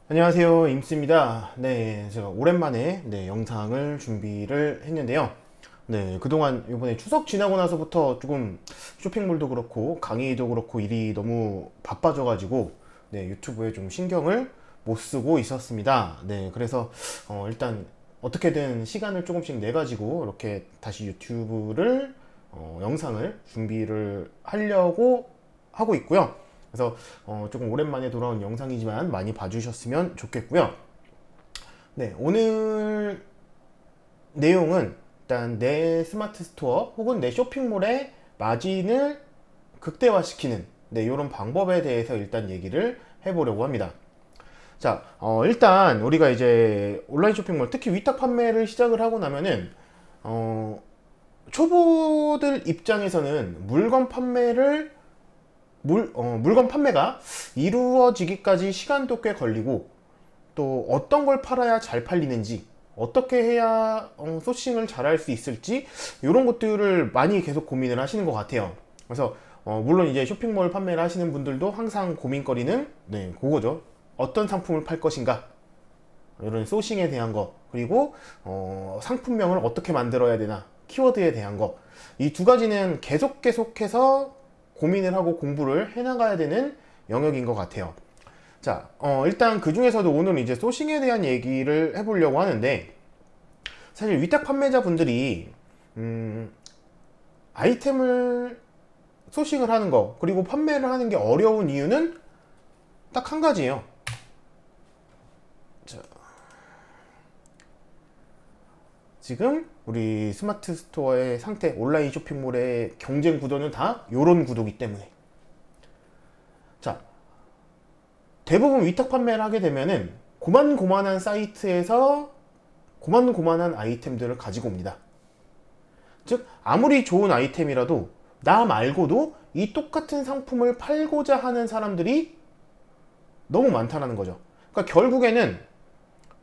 안녕하세요, 임스입니다. 네, 제가 오랜만에 영상을 준비를 했는데요. 네, 그동안 이번에 추석 지나고 나서부터 조금 쇼핑몰도 그렇고 강의도 그렇고 일이 너무 바빠져가지고 유튜브에 좀 신경을 못 쓰고 있었습니다. 네, 그래서 일단 어떻게든 시간을 조금씩 내 가지고 이렇게 다시 유튜브를 영상을 준비를 하려고 하고 있고요. 그래서 조금 오랜만에 돌아온 영상이지만 많이 봐주셨으면 좋겠고요. 네, 오늘 내용은 일단 내 스마트 스토어 혹은 내 쇼핑몰의 마진을 극대화시키는 이런 방법에 대해서 일단 얘기를 해보려고 합니다. 자, 일단 우리가 이제 온라인 쇼핑몰, 특히 위탁 판매를 시작을 하고 나면은 초보들 입장에서는 물건 판매가 이루어지기까지 시간도 꽤 걸리고, 또 어떤 걸 팔아야 잘 팔리는지, 어떻게 해야 소싱을 잘 할 수 있을지, 이런 것들을 많이 계속 고민을 하시는 것 같아요. 그래서 물론 이제 쇼핑몰 판매를 하시는 분들도 항상 고민거리는 그거죠. 어떤 상품을 팔 것인가, 이런 소싱에 대한 거, 그리고 상품명을 어떻게 만들어야 되나, 키워드에 대한 거, 이 두 가지는 계속해서 고민을 하고 공부를 해나가야 되는 영역인 것 같아요. 자, 일단 그 중에서도 오늘 이제 소싱에 대한 얘기를 해보려고 하는데, 사실 위탁 판매자분들이 아이템을 소싱을 하는 거, 그리고 판매를 하는 게 어려운 이유는 딱 한 가지예요. 자, 지금 우리 스마트 스토어의 상태, 온라인 쇼핑몰의 경쟁 구도는 다 이런 구도기 때문에. 자, 대부분 위탁 판매를 하게 되면은 고만고만한 사이트에서 고만고만한 아이템들을 가지고 옵니다. 즉, 아무리 좋은 아이템이라도 나 말고도 이 똑같은 상품을 팔고자 하는 사람들이 너무 많다는 거죠. 그러니까 결국에는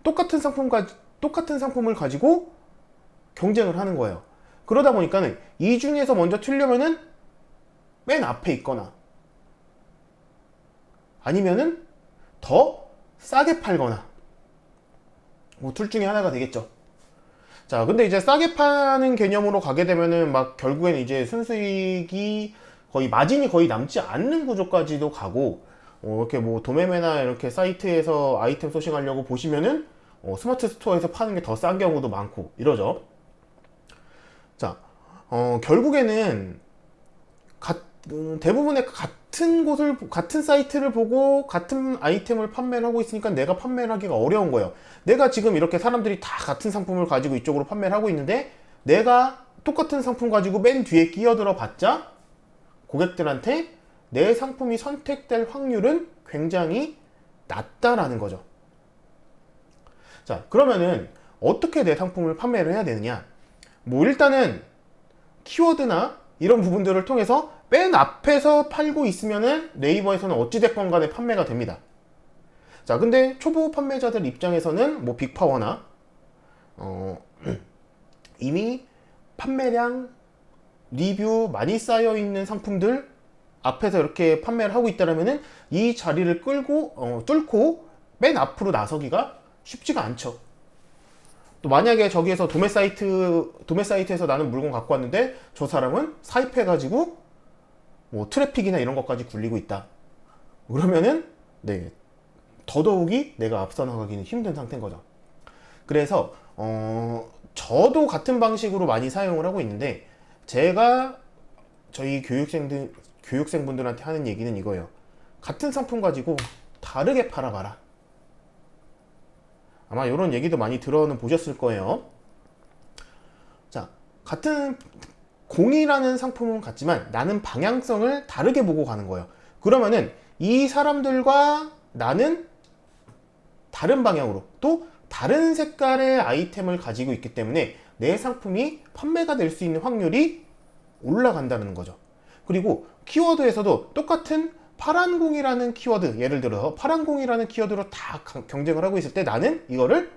똑같은 상품을 가지고 경쟁을 하는 거예요. 그러다 보니까는 이 중에서 먼저 틀려면은 맨 앞에 있거나, 아니면은 더 싸게 팔거나, 뭐 둘 중에 하나가 되겠죠. 자, 근데 이제 싸게 파는 개념으로 가게 되면은 막 결국에는 이제 순수익이 거의 마진이 거의 남지 않는 구조까지도 가고, 이렇게 뭐 도매매나 이렇게 사이트에서 아이템 소싱하려고 보시면은 스마트 스토어에서 파는 게 더 싼 경우도 많고 이러죠. 자, 결국에는 대부분의 같은 사이트를 보고 같은 아이템을 판매를 하고 있으니까 내가 판매를 하기가 어려운 거예요. 내가 지금 이렇게 사람들이 다 같은 상품을 가지고 이쪽으로 판매를 하고 있는데, 내가 똑같은 상품 가지고 맨 뒤에 끼어들어 봤자 고객들한테 내 상품이 선택될 확률은 굉장히 낮다라는 거죠. 자, 그러면은 어떻게 내 상품을 판매를 해야 되느냐? 뭐 일단은 키워드나 이런 부분들을 통해서 맨 앞에서 팔고 있으면은 네이버에서는 어찌됐건 간에 판매가 됩니다. 자, 근데 초보 판매자들 입장에서는 뭐 빅파워나 이미 판매량, 리뷰 많이 쌓여 있는 상품들 앞에서 이렇게 판매를 하고 있다면은 이 자리를 뚫고 맨 앞으로 나서기가 쉽지가 않죠. 또 만약에 저기에서 도매 사이트에서 나는 물건 갖고 왔는데 저 사람은 사입해가지고 뭐 트래픽이나 이런 것까지 굴리고 있다. 그러면은 더더욱이 내가 앞서 나가기는 힘든 상태인 거죠. 그래서 저도 같은 방식으로 많이 사용을 하고 있는데, 제가 저희 교육생분들한테 하는 얘기는 이거예요. 같은 상품 가지고 다르게 팔아봐라. 아마 이런 얘기도 많이 들어는 보셨을 거예요. 자, 같은 공이라는 상품은 같지만 나는 방향성을 다르게 보고 가는 거예요. 그러면은 이 사람들과 나는 다른 방향으로 또 다른 색깔의 아이템을 가지고 있기 때문에 내 상품이 판매가 될 수 있는 확률이 올라간다는 거죠. 그리고 키워드에서도 똑같은 파란 공이라는 키워드, 예를 들어서 파란 공이라는 키워드로 다 경쟁을 하고 있을 때 나는 이거를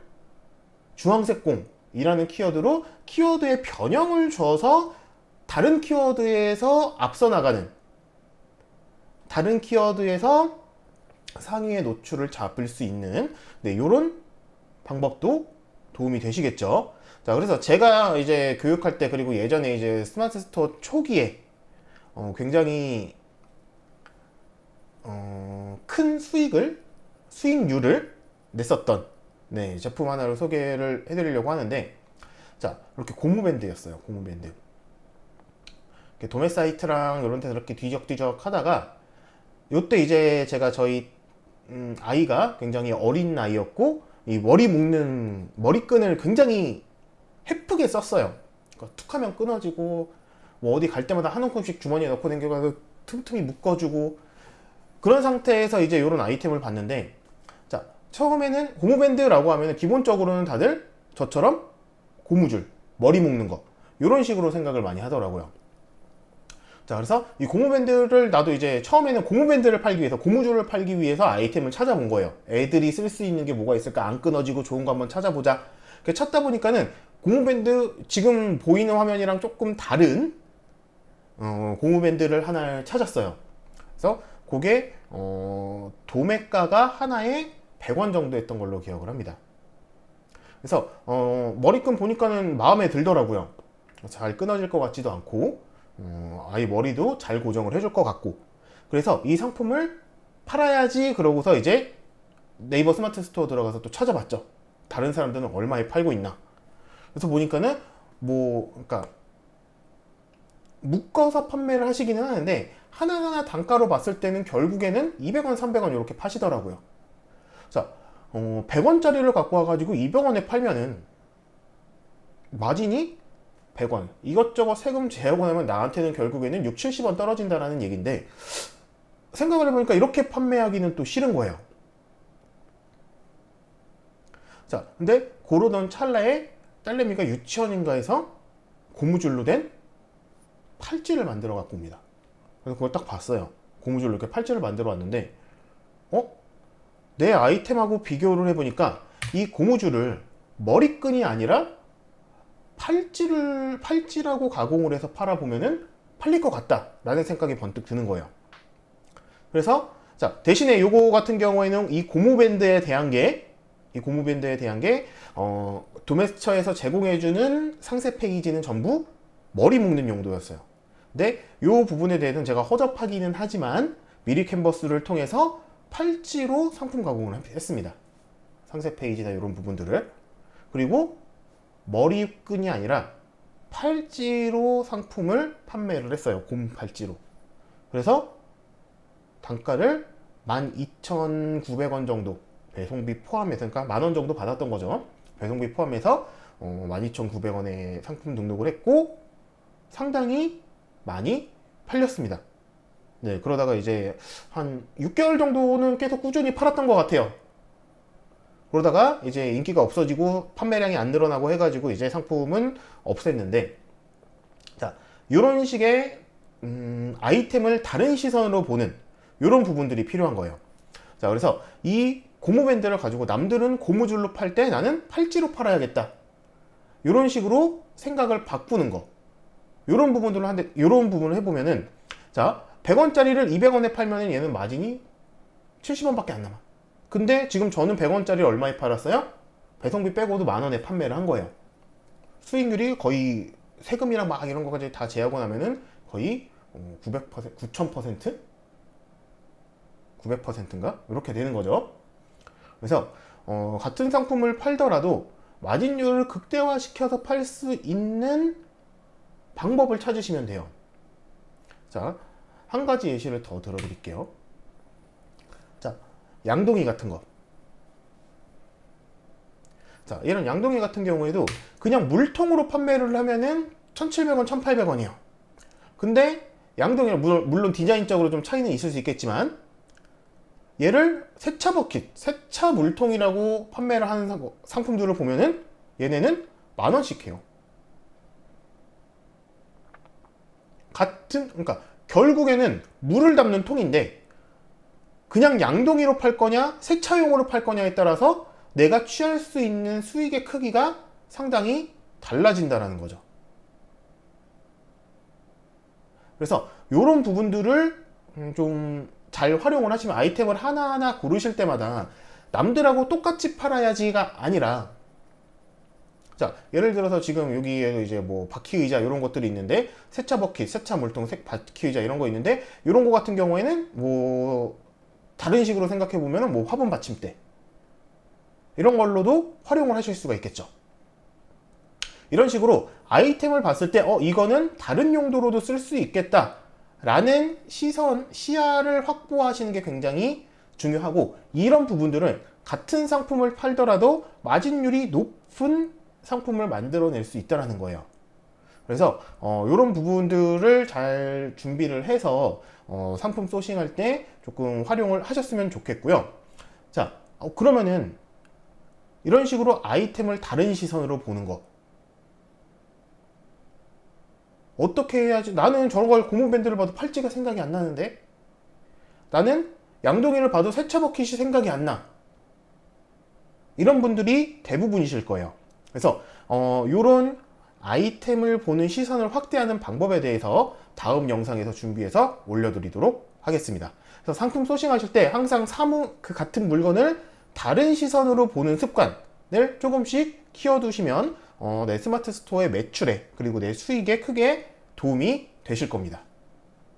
주황색 공이라는 키워드로 키워드에 변형을 줘서 다른 키워드에서 앞서 나가는, 다른 키워드에서 상위의 노출을 잡을 수 있는 네, 요런 방법도 도움이 되시겠죠. 자, 그래서 제가 이제 교육할 때 그리고 예전에 이제 스마트 스토어 초기에 굉장히 큰 수익률을 냈었던 네, 제품 하나를 소개를 해드리려고 하는데, 자, 이렇게 고무밴드였어요. 고무밴드. 이렇게 도매 사이트랑 이런 데서 이렇게 뒤적뒤적 하다가 요때 이제 제가 저희 아이가 굉장히 어린 나이였고 이 머리 묶는 머리끈을 굉장히 헤프게 썼어요. 그러니까 툭 하면 끊어지고 뭐 어디 갈 때마다 한 움큼씩 주머니에 넣고 다녀가서 틈틈이 묶어주고 그런 상태에서 이제 이런 아이템을 봤는데, 자, 처음에는 고무밴드라고 하면 기본적으로는 다들 저처럼 고무줄, 머리 묶는 거 이런 식으로 생각을 많이 하더라고요. 자, 그래서 이 고무밴드를 나도 이제 처음에는 고무밴드를 팔기 위해서, 고무줄을 팔기 위해서 아이템을 찾아본 거예요. 애들이 쓸 수 있는 게 뭐가 있을까, 안 끊어지고 좋은 거 한번 찾아보자. 찾다 보니까는 고무밴드, 지금 보이는 화면이랑 조금 다른 고무밴드를 하나 찾았어요. 그래서 그게 도매가가 하나에 100원 정도 했던 걸로 기억을 합니다. 그래서 머리끈 보니까는 마음에 들더라고요. 잘 끊어질 것 같지도 않고 아이 머리도 잘 고정을 해줄 것 같고, 그래서 이 상품을 팔아야지 그러고서 이제 네이버 스마트 스토어 들어가서 또 찾아봤죠. 다른 사람들은 얼마에 팔고 있나. 그래서 보니까는 그러니까 묶어서 판매를 하시기는 하는데 하나하나 단가로 봤을 때는 결국에는 200원, 300원 이렇게 파시더라고요. 자, 100원짜리를 갖고 와가지고 200원에 팔면은 마진이 100원, 이것저것 세금 제하고 나면 나한테는 결국에는 6, 70원 떨어진다라는 얘기인데, 생각을 해보니까 이렇게 판매하기는 또 싫은 거예요. 자, 근데 고르던 찰나에 딸내미가 유치원인가 해서 고무줄로 된 팔찌를 만들어 갖고 옵니다. 그래서 그걸 딱 봤어요. 고무줄로 이렇게 팔찌를 만들어 왔는데, 내 아이템하고 비교를 해보니까 이 고무줄을 머리끈이 아니라 팔찌라고 가공을 해서 팔아보면은 팔릴 것 같다 라는 생각이 번뜩 드는 거예요. 그래서 자, 대신에 요거 같은 경우에는 이 고무밴드에 대한 게 도매스처에서 제공해주는 상세 페이지는 전부 머리 묶는 용도였어요. 근데 요 부분에 대해서는 제가 허접하기는 하지만 미리 캔버스를 통해서 팔찌로 상품 가공을 했습니다. 상세 페이지나 이런 부분들을. 그리고 머리끈이 아니라 팔찌로 상품을 판매를 했어요. 곰 팔찌로. 그래서 단가를 12,900원 정도, 배송비 포함해서, 그러니까 만원 정도 받았던 거죠. 배송비 포함해서 12,900원에 상품 등록을 했고 상당히 많이 팔렸습니다. 네, 그러다가 이제 한 6개월 정도는 계속 꾸준히 팔았던 것 같아요. 그러다가 이제 인기가 없어지고 판매량이 안 늘어나고 해가지고 이제 상품은 없앴는데, 자, 이런 식의 아이템을 다른 시선으로 보는 이런 부분들이 필요한 거예요. 자, 그래서 이 고무밴드를 가지고 남들은 고무줄로 팔 때 나는 팔찌로 팔아야겠다, 이런 식으로 생각을 바꾸는 거, 이런 부분들을 이런 부분을 해보면은, 자, 100원짜리를 200원에 팔면은 얘는 마진이 70원밖에 안 남아. 근데 지금 저는 100원짜리 얼마에 팔았어요? 배송비 빼고도 만원에 판매를 한 거예요. 수익률이 거의 세금이랑 막 이런 거까지 다 제하고 나면은 거의 900%, 9000%? 900%인가? 이렇게 되는 거죠. 그래서 같은 상품을 팔더라도 마진율을 극대화시켜서 팔 수 있는 방법을 찾으시면 돼요. 자, 한 가지 예시를 더 들어드릴게요. 자, 양동이 같은 거. 자, 이런 양동이 같은 경우에도 그냥 물통으로 판매를 하면은 1,700원, 1,800원이에요. 근데 양동이는 물론 디자인적으로 좀 차이는 있을 수 있겠지만, 얘를 세차 버킷, 세차 물통이라고 판매를 하는 상품들을 보면은 얘네는 만원씩 해요. 그러니까 결국에는 물을 담는 통인데 그냥 양동이로 팔 거냐 세차용으로 팔 거냐에 따라서 내가 취할 수 있는 수익의 크기가 상당히 달라진다는 거죠. 그래서 이런 부분들을 좀 잘 활용을 하시면 아이템을 하나하나 고르실 때마다 남들하고 똑같이 팔아야지가 아니라, 자, 예를 들어서 지금 여기에도 이제 뭐 바퀴 의자 이런 것들이 있는데, 세차 버킷, 세차 물통, 바퀴 의자 이런 거 있는데, 이런 거 같은 경우에는 뭐 다른 식으로 생각해 보면은 뭐 화분 받침대 이런 걸로도 활용을 하실 수가 있겠죠. 이런 식으로 아이템을 봤을 때 이거는 다른 용도로도 쓸 수 있겠다 라는 시야를 확보하시는 게 굉장히 중요하고, 이런 부분들은 같은 상품을 팔더라도 마진율이 높은 상품을 만들어낼 수 있다는 거예요. 그래서 이런 부분들을 잘 준비를 해서 상품 소싱할 때 조금 활용을 하셨으면 좋겠고요. 자, 그러면은 이런 식으로 아이템을 다른 시선으로 보는 거 어떻게 해야지? 나는 저런 걸 고무밴드를 봐도 팔찌가 생각이 안 나는데, 나는 양동이를 봐도 세차 버킷이 생각이 안 나. 이런 분들이 대부분이실 거예요. 그래서 이런 아이템을 보는 시선을 확대하는 방법에 대해서 다음 영상에서 준비해서 올려드리도록 하겠습니다. 그래서 상품 소싱하실 때 항상 그 같은 물건을 다른 시선으로 보는 습관을 조금씩 키워두시면 내 스마트 스토어의 매출에 그리고 내 수익에 크게 도움이 되실 겁니다.